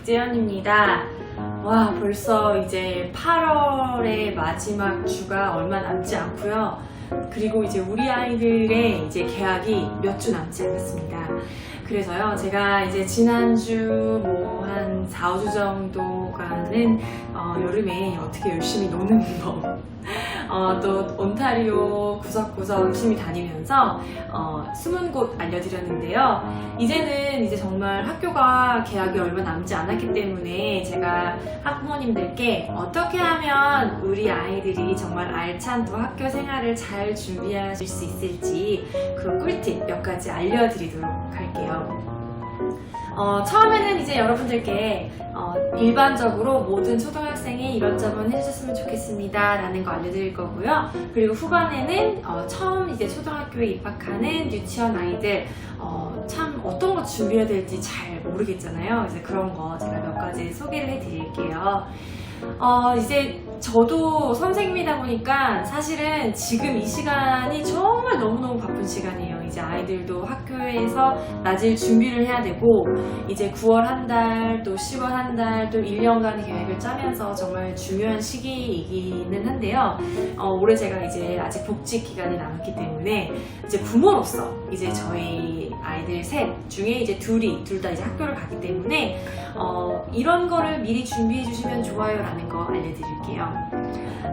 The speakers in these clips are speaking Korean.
박재현입니다. 와, 벌써 이제 8월의 마지막 주가 얼마 남지 않고요. 그리고 이제 우리 아이들의 이제 개학이 몇 주 남지 않았습니다. 그래서요, 제가 이제 지난주 뭐 한 4, 5주 정도간은 여름에 어떻게 열심히 노는 법, 또 온타리오 구석구석 열심히 다니면서 숨은 곳 알려드렸는데요. 이제는 이제 정말 학교가 개학이 얼마 남지 않았기 때문에 제가 학부모님들께 어떻게 하면 우리 아이들이 정말 알찬 또 학교 생활을 잘 준비하실 수 있을지 그 꿀팁 몇 가지 알려드리도록 할게요. 처음에는 이제 여러분들께 일반적으로 모든 초등학생이 이런 점은 해주셨으면 좋겠습니다 라는 거 알려드릴 거고요. 그리고 후반에는 처음 이제 초등학교에 입학하는 유치원 아이들 참 어떤 거 준비해야 될지 잘 모르겠잖아요. 그래서 그런 거 제가 몇 가지 소개를 해드릴게요. 이제 저도 선생님이다 보니까 사실은 지금 이 시간이 정말 너무너무 바쁜 시간이에요. 이제 아이들도 학교에서 낮을 준비를 해야 되고 이제 9월 한 달, 또 10월 한 달, 또 1년간의 계획을 짜면서 정말 중요한 시기이기는 한데요. 올해 제가 이제 아직 복직 기간이 남았기 때문에 이제 부모로서 이제 저희 아이들 셋 중에 이제 둘 다 이제 학교를 가기 때문에 이런 거를 미리 준비해 주시면 좋아요 라는 거 알려드릴게요.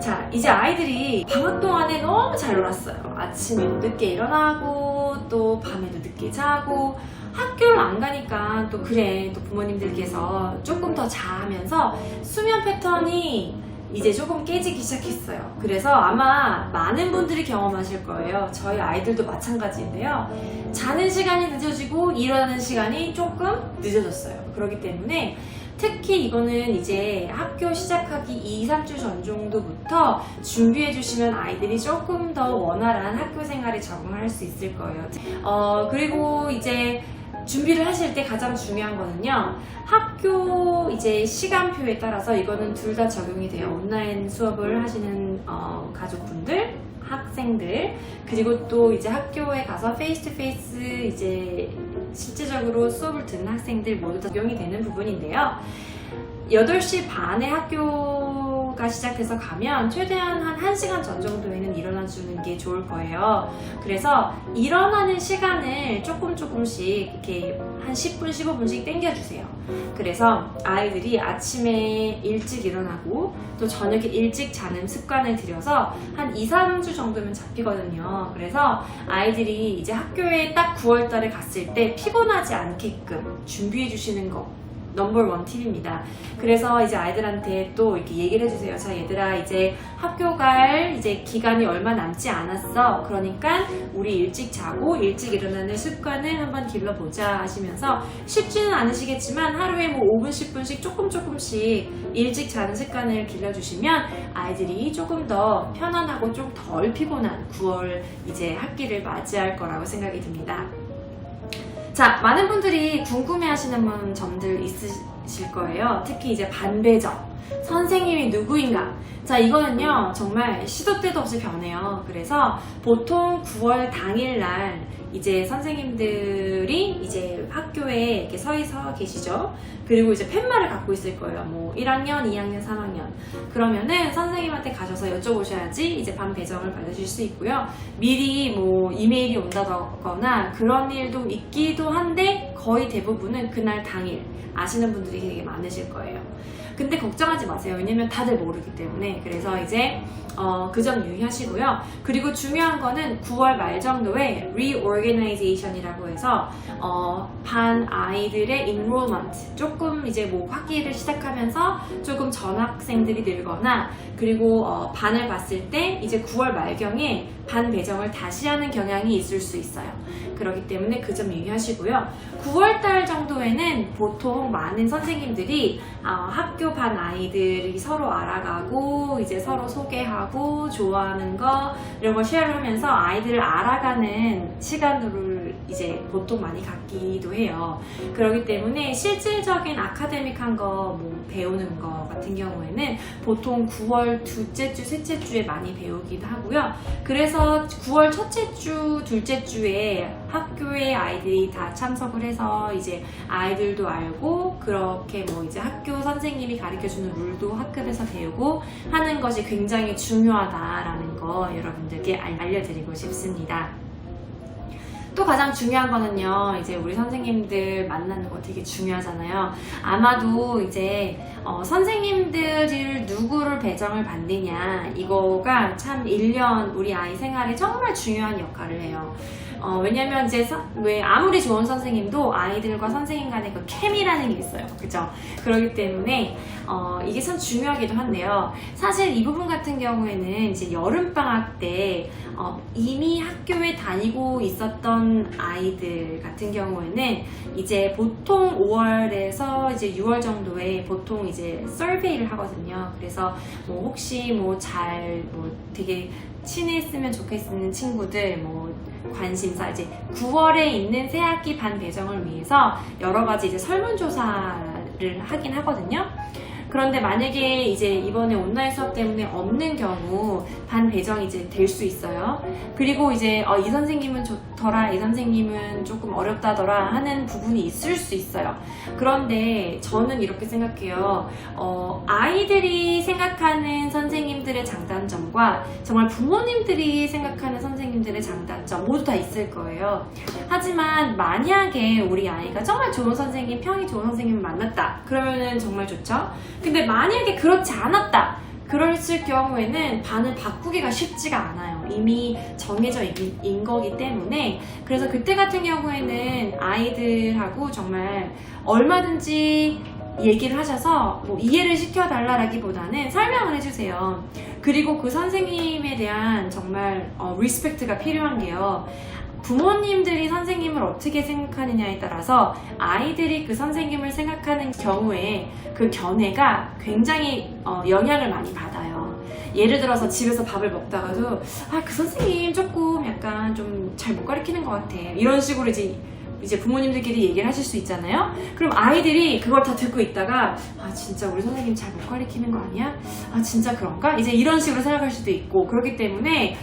자, 이제 아이들이 방학 동안에 너무 잘 놀았어요. 아침에도 늦게 일어나고 또 밤에도 늦게 자고 학교를 안 가니까 또 그래 또 부모님들께서 조금 더 자면서 수면 패턴이 이제 조금 깨지기 시작했어요. 그래서 아마 많은 분들이 경험하실 거예요. 저희 아이들도 마찬가지인데요. 자는 시간이 늦어지고 일어나는 시간이 조금 늦어졌어요. 그렇기 때문에 특히 이거는 이제 학교 시작하기 2, 3주 전 정도부터 준비해 주시면 아이들이 조금 더 원활한 학교 생활에 적응할 수 있을 거예요. 그리고 이제 준비를 하실 때 가장 중요한 거는요, 학교 이제 시간표에 따라서 이거는 둘 다 적용이 돼요. 온라인 수업을 하시는 가족분들, 학생들, 그리고 또 이제 학교에 가서 페이스 투 페이스 이제 실제적으로 수업을 듣는 학생들 모두 다 적용이 되는 부분인데요. 8시 반에 학교가 시작해서 가면 최대한 한 1시간 전 정도에는 일어나 주는 게 좋을 거예요. 그래서 일어나는 시간을 조금씩 이렇게 한 10분, 15분씩 당겨주세요. 그래서 아이들이 아침에 일찍 일어나고 또 저녁에 일찍 자는 습관을 들여서 한 2, 3주 정도면 잡히거든요. 그래서 아이들이 이제 학교에 딱 9월 달에 갔을 때 피곤하지 않게끔 준비해 주시는 거 넘버 1 팁입니다. 그래서 이제 아이들한테 또 이렇게 얘기를 해주세요. 자, 얘들아, 이제 학교 갈 이제 기간이 얼마 남지 않았어. 그러니까 우리 일찍 자고 일찍 일어나는 습관을 한번 길러보자 하시면서 쉽지는 않으시겠지만 하루에 뭐 5분, 10분씩 조금씩 일찍 자는 습관을 길러주시면 아이들이 조금 더 편안하고 좀 덜 피곤한 9월 이제 학기를 맞이할 거라고 생각이 듭니다. 자, 많은 분들이 궁금해하시는 점들 있으실 거예요. 특히 이제 반배정, 선생님이 누구인가. 자, 이거는요 정말 시도 때도 없이 변해요. 그래서 보통 9월 당일날 이제 선생님들이 이제 학교에 이렇게 서 계시죠. 그리고 이제 팻말을 갖고 있을 거예요. 뭐 1학년, 2학년, 3학년. 그러면은 선생님한테 가셔서 여쭤보셔야지 이제 반 배정을 받으실 수 있고요. 미리 뭐 이메일이 온다거나 그런 일도 있기도 한데 거의 대부분은 그날 당일 아시는 분들이 되게 많으실 거예요. 근데 걱정하지 마세요. 왜냐면 다들 모르기 때문에. 그래서 이제 그 점 유의하시고요. 그리고 중요한 거는 9월 말 정도에 reorganization이라고 해서 반 아이들의 enrollment, 조금 이제 뭐 학기를 시작하면서 조금 전학생들이 늘거나 그리고 반을 봤을 때 이제 9월 말경에 반 배정을 다시 하는 경향이 있을 수 있어요. 그렇기 때문에 그 점 유의하시고요. 9월달 정도에는 보통 많은 선생님들이 학교 반 아이들이 서로 알아가고 이제 서로 소개하고 좋아하는 거 이런 거 쉐어를 하면서 아이들을 알아가는 시간을 이제 보통 많이 갖기도 해요. 그렇기 때문에 실질적인 아카데믹한 거 뭐 배우는 거 같은 경우에는 보통 9월 둘째 주, 셋째 주에 많이 배우기도 하고요. 그래서 9월 첫째 주, 둘째 주에 학교에 아이들이 다 참석을 해서 이제 아이들도 알고 그렇게 뭐 이제 학교 선생님이 가르쳐주는 룰도 학급에서 배우고 하는 것이 굉장히 중요하다라는 거 여러분들께 알려드리고 싶습니다. 또 가장 중요한 거는요, 이제 우리 선생님들 만나는 거 되게 중요하잖아요. 아마도 이제 선생님들을 누구를 배정을 받느냐, 이거가 참 1년 우리 아이 생활에 정말 중요한 역할을 해요. 왜냐면 이제 왜 아무리 좋은 선생님도 아이들과 선생님 간의 그 케미라는 게 있어요. 그죠? 그렇기 때문에 이게 참 중요하기도 한데요. 사실 이 부분 같은 경우에는 이제 여름방학 때 이미 학교에 다니고 있었던 아이들 같은 경우에는 이제 보통 5월에서 이제 6월 정도에 보통 이제 서베이를 하거든요. 그래서 뭐 혹시 뭐 되게 친했으면 좋겠는 친구들 뭐 관심사 이제 9월에 있는 새학기 반 배정을 위해서 여러 가지 이제 설문조사를 하긴 하거든요. 그런데 만약에 이제 이번에 온라인 수업 때문에 없는 경우 반 배정이 이제 될 수 있어요. 그리고 이제 이 선생님은 좋더라, 이 선생님은 조금 어렵다더라 하는 부분이 있을 수 있어요. 그런데 저는 이렇게 생각해요. 아이들이 생각하는 선생님들의 장단점과 정말 부모님들이 생각하는 선생님들의 장단점 모두 다 있을 거예요. 하지만 만약에 우리 아이가 정말 좋은 선생님, 평이 좋은 선생님을 만났다. 그러면은 정말 좋죠. 근데 만약에 그렇지 않았다. 그랬을 경우에는 반을 바꾸기가 쉽지가 않아요. 이미 정해져 있는 거기 때문에. 그래서 그때 같은 경우에는 아이들하고 정말 얼마든지 얘기를 하셔서 뭐 이해를 시켜달라기보다는 설명을 해주세요. 그리고 그 선생님에 대한 정말 리스펙트가 필요한 게요. 부모님들이 선생님을 어떻게 생각하느냐에 따라서 아이들이 그 선생님을 생각하는 경우에 그 견해가 굉장히 영향을 많이 받아요. 예를 들어서 집에서 밥을 먹다가도 그 선생님 조금 약간 좀 잘 못 가르치는 것 같아. 이런 식으로 이제 부모님들끼리 얘기를 하실 수 있잖아요. 그럼 아이들이 그걸 다 듣고 있다가 진짜 우리 선생님 잘 못 가르치는 거 아니야? 진짜 그런가? 이제 이런 식으로 생각할 수도 있고 그렇기 때문에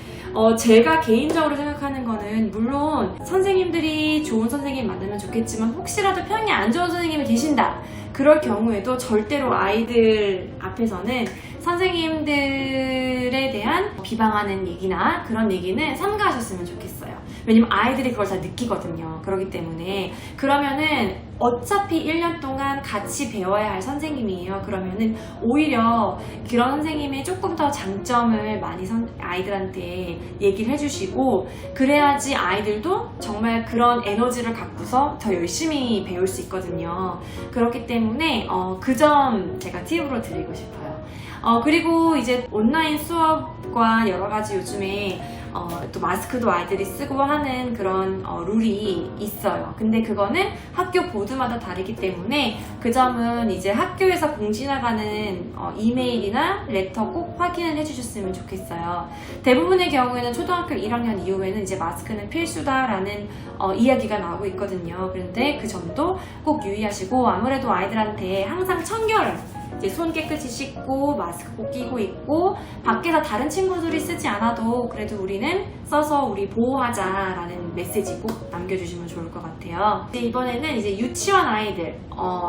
제가 개인적으로 생각하는 거는 물론 선생님들이 좋은 선생님 만나면 좋겠지만 혹시라도 평이 안 좋은 선생님이 계신다. 그럴 경우에도 절대로 아이들 앞에서는 선생님들에 대한 비방하는 얘기나 그런 얘기는 삼가하셨으면 좋겠어요. 왜냐면 아이들이 그걸 다 느끼거든요. 그렇기 때문에 그러면은 어차피 1년 동안 같이 배워야 할 선생님이에요. 그러면은 오히려 그런 선생님의 조금 더 장점을 많이 아이들한테 얘기를 해주시고 그래야지 아이들도 정말 그런 에너지를 갖고서 더 열심히 배울 수 있거든요. 그렇기 때문에 그 점 제가 팁으로 드리고 싶어요. 그리고 이제 온라인 수업과 여러 가지 요즘에 또 마스크도 아이들이 쓰고 하는 그런 룰이 있어요. 근데 그거는 학교 보드마다 다르기 때문에 그 점은 이제 학교에서 공지 나가는 이메일이나 레터 꼭 확인을 해주셨으면 좋겠어요. 대부분의 경우에는 초등학교 1학년 이후에는 이제 마스크는 필수다라는 이야기가 나오고 있거든요. 그런데 그 점도 꼭 유의하시고 아무래도 아이들한테 항상 청결을 이제 손 깨끗이 씻고 마스크 꼭 끼고 있고 밖에서 다른 친구들이 쓰지 않아도 그래도 우리는 써서 우리 보호하자라는 메시지 꼭 남겨주시면 좋을 것 같아요. 이번에는 이제 유치원 아이들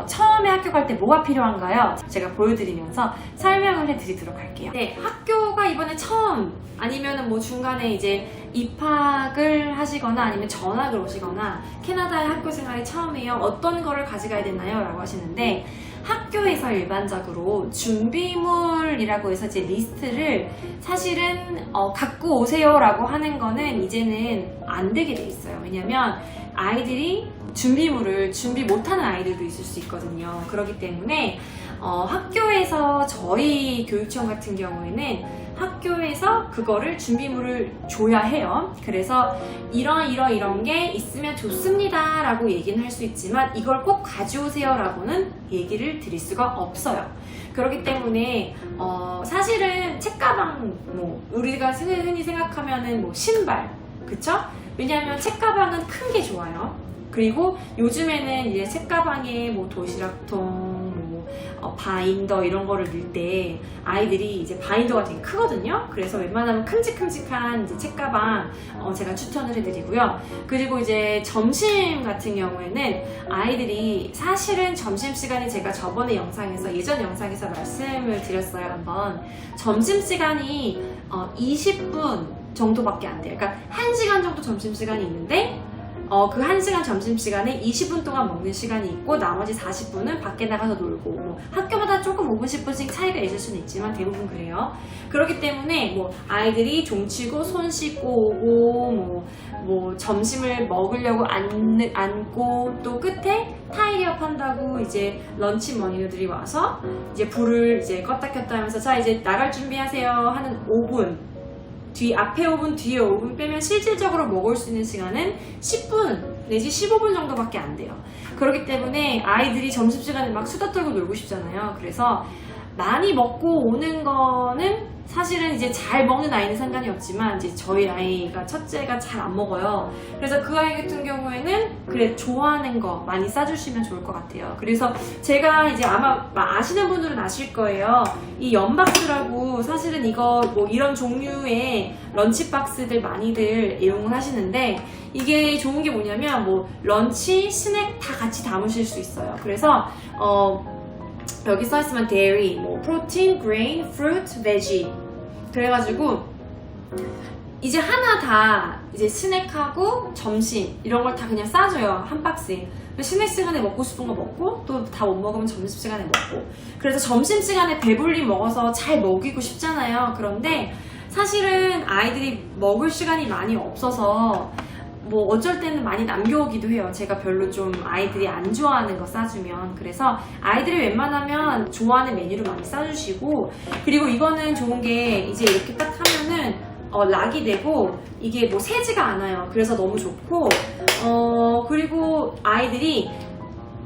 처음에 학교 갈 때 뭐가 필요한가요? 제가 보여드리면서 설명을 해드리도록 할게요. 네, 학교가 이번에 처음 아니면은 뭐 중간에 이제 입학을 하시거나 아니면 전학을 오시거나 캐나다의 학교 생활이 처음이에요. 어떤 거를 가져가야 되나요? 라고 하시는데 학교에서 일반적으로 준비물이라고 해서 이제 리스트를 사실은 갖고 오세요 라고 하는 거는 이제는 안 되게 돼 있어요. 왜냐면 아이들이 준비물을 준비 못하는 아이들도 있을 수 있거든요. 그렇기 때문에 학교에서 저희 교육청 같은 경우에는 학교에서 그거를 준비물을 줘야 해요. 그래서 이런 게 있으면 좋습니다 라고 얘기는 할 수 있지만 이걸 꼭 가져오세요 라고는 얘기를 드릴 수가 없어요. 그렇기 때문에 사실은 책가방 우리가 흔히 생각하면은 신발 그쵸? 왜냐하면 책가방은 큰 게 좋아요. 그리고 요즘에는 이제 책가방에 뭐 도시락통, 바인더 이런 거를 넣을 때 아이들이 이제 바인더가 되게 크거든요. 그래서 웬만하면 큼직큼직한 이제 책가방 제가 추천을 해드리고요. 그리고 이제 점심 같은 경우에는 아이들이 사실은 점심시간이 제가 저번에 예전 영상에서 말씀을 드렸어요. 한번 점심시간이 20분 정도밖에 안 돼요. 그러니까 1시간 정도 점심시간이 있는데 그 1시간 점심시간에 20분 동안 먹는 시간이 있고 나머지 40분은 밖에 나가서 놀고 뭐 학교마다 조금 5분 10분씩 차이가 있을 수는 있지만 대부분 그래요. 그렇기 때문에 뭐 아이들이 종치고 손 씻고 오고 뭐 점심을 먹으려고 앉고 또 끝에 타이리업 한다고 이제 런치 머니들이 와서 이제 불을 이제 껐다 켰다 하면서 자 이제 나갈 준비하세요 하는 5분 앞에 5분, 뒤에 5분 빼면 실질적으로 먹을 수 있는 시간은 10분 내지 15분 정도밖에 안 돼요. 그렇기 때문에 아이들이 점심시간에 막 수다 떨고 놀고 싶잖아요. 그래서 많이 먹고 오는 거는 사실은 이제 잘 먹는 아이는 상관이 없지만 이제 저희 아이가 첫째가 잘 안 먹어요. 그래서 그 아이 같은 경우에는 그래 좋아하는 거 많이 싸주시면 좋을 것 같아요. 그래서 제가 이제 아마 아시는 분들은 아실 거예요. 이 연박스라고 사실은 이거 뭐 이런 종류의 런치박스들 많이들 이용을 하시는데 이게 좋은 게 뭐냐면 뭐 런치, 스낵 다 같이 담으실 수 있어요. 그래서 여기 써있으면 dairy, 뭐 protein, grain, fruit, veggie 그래가지고 이제 하나 다 이제 스낵하고 점심 이런 걸 다 그냥 싸줘요. 한 박스에. 스낵 시간에 먹고 싶은 거 먹고 또 다 못 먹으면 점심 시간에 먹고 그래서 점심 시간에 배불리 먹어서 잘 먹이고 싶잖아요. 그런데 사실은 아이들이 먹을 시간이 많이 없어서 뭐 어쩔 때는 많이 남겨오기도 해요. 제가 별로 좀 아이들이 안 좋아하는 거 싸주면. 그래서 아이들이 웬만하면 좋아하는 메뉴를 많이 싸주시고 그리고 이거는 좋은 게 이제 이렇게 딱 하면은 락이 되고 이게 뭐 새지가 않아요. 그래서 너무 좋고 그리고 아이들이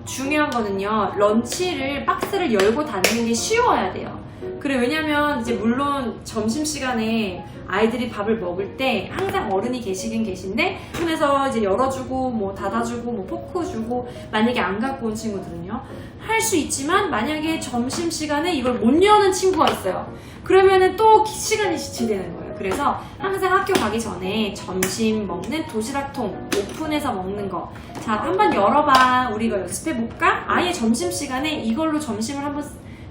중요한 거는요. 런치를 박스를 열고 닫는 게 쉬워야 돼요. 그래 왜냐면 이제 물론 점심시간에 아이들이 밥을 먹을 때 항상 어른이 계시긴 계신데 손에서 이제 열어주고 뭐 닫아주고 뭐 포크 주고 만약에 안 갖고 온 친구들은요 할 수 있지만 만약에 점심시간에 이걸 못 여는 친구가 있어요. 그러면은 또 시간이 지체되는 거예요. 그래서 항상 학교 가기 전에 점심 먹는 도시락통 오픈해서 먹는 거 자 한번 열어봐 우리가 연습해볼까? 아예 점심시간에 이걸로 점심을 한번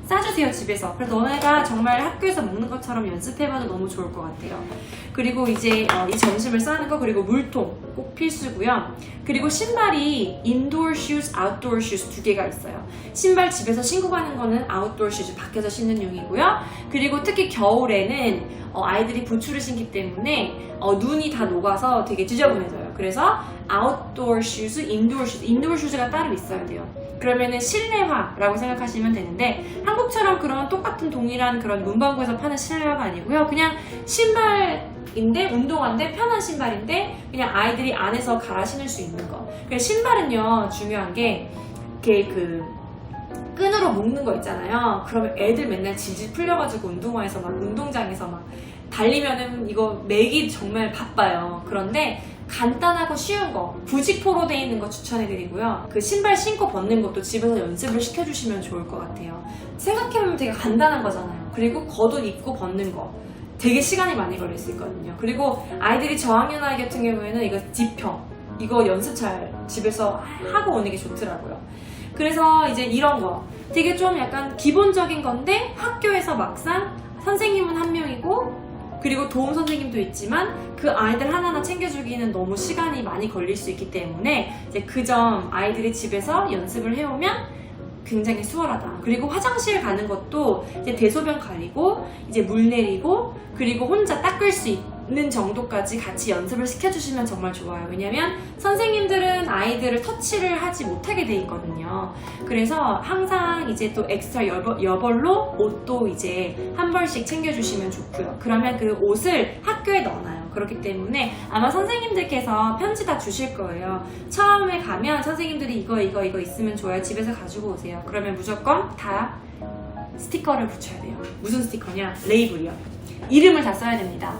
싸주세요 집에서. 그래서 너네가 정말 학교에서 먹는 것처럼 연습해봐도 너무 좋을 것 같아요. 그리고 이제 이 점심을 싸는 거 그리고 물통 꼭 필수고요. 그리고 신발이 indoor shoes, outdoor shoes 두 개가 있어요. 신발 집에서 신고 가는 거는 outdoor shoes 밖에서 신는 용이고요. 그리고 특히 겨울에는 아이들이 부츠를 신기 때문에 눈이 다 녹아서 되게 지저분해져요. 그래서 outdoor shoes, indoor shoes, indoor shoes가 따로 있어야 돼요. 그러면은 실내화라고 생각하시면 되는데 한국처럼 그런 똑같은 동일한 그런 문방구에서 파는 실내화가 아니고요. 그냥 신발인데 운동화인데 편한 신발인데 그냥 아이들이 안에서 갈아 신을 수 있는 거. 신발은요 중요한 게 이렇게 그 끈으로 묶는 거 있잖아요. 그러면 애들 맨날 질질 풀려가지고 운동화에서 막 운동장에서 막 달리면은 이거 매기 정말 바빠요. 그런데 간단하고 쉬운 거 부직포로 되어 있는 거 추천해드리고요. 그 신발 신고 벗는 것도 집에서 연습을 시켜주시면 좋을 것 같아요. 생각해보면 되게 간단한 거잖아요. 그리고 겉옷 입고 벗는 거 되게 시간이 많이 걸릴 수 있거든요. 그리고 아이들이 저학년 아이 같은 경우에는 이거 지퍼 이거 연습 잘 집에서 하고 오는 게 좋더라고요. 그래서 이제 이런 거 되게 좀 약간 기본적인 건데 학교에서 막상 선생님은 한 명이고 그리고 도움 선생님도 있지만 그 아이들 하나하나 챙겨주기는 너무 시간이 많이 걸릴 수 있기 때문에 이제 그 점 아이들이 집에서 연습을 해오면 굉장히 수월하다. 그리고 화장실 가는 것도 이제 대소변 가리고 이제 물 내리고 그리고 혼자 닦을 수 있는 정도까지 같이 연습을 시켜주시면 정말 좋아요. 왜냐면 선생님들은 아이들을 터치를 하지 못하게 돼 있거든요. 그래서 항상 이제 또 엑스트라 여벌로 옷도 이제 한 벌씩 챙겨주시면 좋고요. 그러면 그 옷을 학교에 넣어놔요. 그렇기 때문에 아마 선생님들께서 편지 다 주실 거예요. 처음에 가면 선생님들이 이거 있으면 좋아요. 집에서 가지고 오세요. 그러면 무조건 다 스티커를 붙여야 돼요. 무슨 스티커냐? 레이블이요. 이름을 다 써야 됩니다.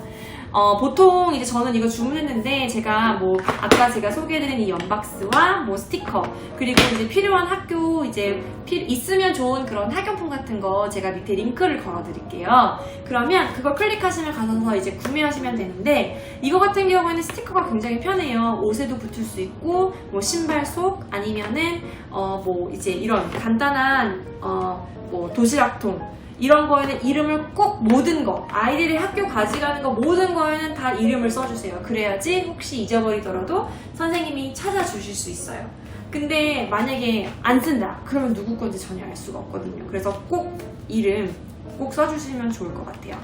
보통 이제 저는 이거 주문했는데 제가 뭐 아까 제가 소개해드린 이 연박스와 뭐 스티커 그리고 이제 필요한 학교 이제 있으면 좋은 그런 학용품 같은 거 제가 밑에 링크를 걸어드릴게요. 그러면 그걸 클릭하시면 가서 이제 구매하시면 되는데 이거 같은 경우에는 스티커가 굉장히 편해요. 옷에도 붙을 수 있고 뭐 신발 속 아니면은 뭐 이제 이런 간단한 뭐 도시락통 이런 거에는 이름을 꼭 모든 거 아이들이 학교 가져가는 거 모든 거에는 다 이름을 써주세요. 그래야지 혹시 잊어버리더라도 선생님이 찾아주실 수 있어요. 근데 만약에 안 쓴다 그러면 누구 건지 전혀 알 수가 없거든요. 그래서 꼭 이름 꼭 써주시면 좋을 것 같아요.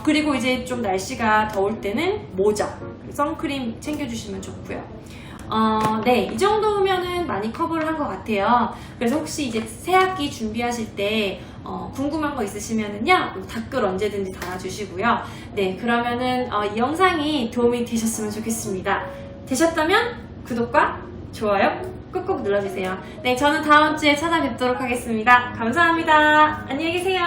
그리고 이제 좀 날씨가 더울 때는 모자 선크림 챙겨주시면 좋고요. 네, 이 정도면은 많이 커버를 한 것 같아요. 그래서 혹시 이제 새학기 준비하실 때 궁금한 거 있으시면은요 댓글 언제든지 달아주시고요. 네, 그러면은 이 영상이 도움이 되셨으면 좋겠습니다. 되셨다면 구독과 좋아요 꾹꾹 눌러주세요. 네, 저는 다음 주에 찾아뵙도록 하겠습니다. 감사합니다. 안녕히 계세요.